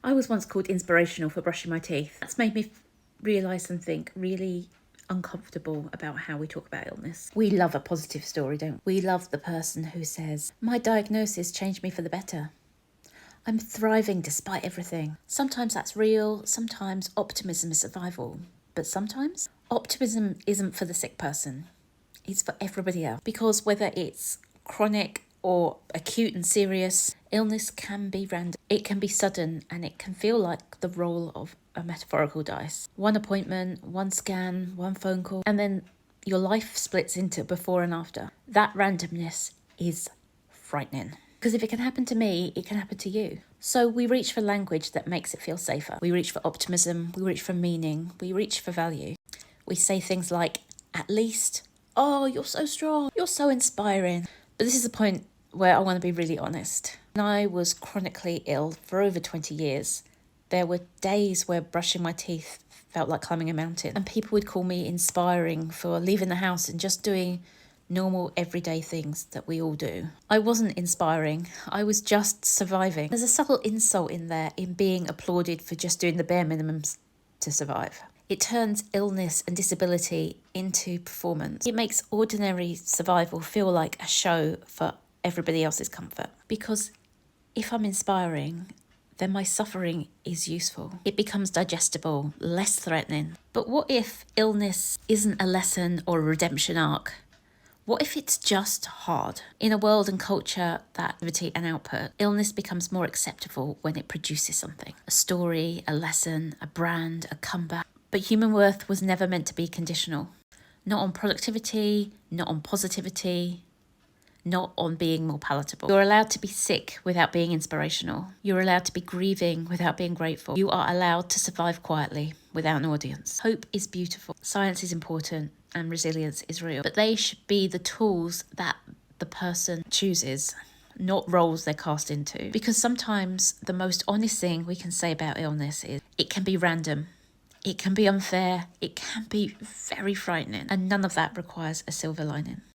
I was once called inspirational for brushing my teeth. That's made me realise and think really uncomfortable about how we talk about illness. We love a positive story, don't we? We love the person who says, my diagnosis changed me for the better. I'm thriving despite everything. Sometimes that's real, sometimes optimism is survival, but sometimes optimism isn't for the sick person. It's for everybody else. Because whether it's chronic or acute and serious, illness can be random. It can be sudden, and it can feel like the roll of a metaphorical dice. One appointment, one scan, one phone call, and then your life splits into before and after. That randomness is frightening. Because if it can happen to me, it can happen to you. So we reach for language that makes it feel safer. We reach for optimism, we reach for meaning, we reach for value. We say things like, at least, oh, you're so strong, you're so inspiring. But this is the point where I want to be really honest. When I was chronically ill for over 20 years, there were days where brushing my teeth felt like climbing a mountain. And people would call me inspiring for leaving the house and just doing normal everyday things that we all do. I wasn't inspiring, I was just surviving. There's a subtle insult in there in being applauded for just doing the bare minimums to survive. It turns illness and disability into performance. It makes ordinary survival feel like a show for everybody else's comfort. Because if I'm inspiring, then my suffering is useful. It becomes digestible, less threatening. But what if illness isn't a lesson or a redemption arc? What if it's just hard? In a world and culture that activity and output, illness becomes more acceptable when it produces something. A story, a lesson, a brand, a comeback. But human worth was never meant to be conditional. Not on productivity, not on positivity, not on being more palatable. You're allowed to be sick without being inspirational. You're allowed to be grieving without being grateful. You are allowed to survive quietly without an audience. Hope is beautiful. Science is important. And resilience is real. But they should be the tools that the person chooses, not roles they're cast into. Because sometimes the most honest thing we can say about illness is it can be random, it can be unfair, it can be very frightening, and none of that requires a silver lining.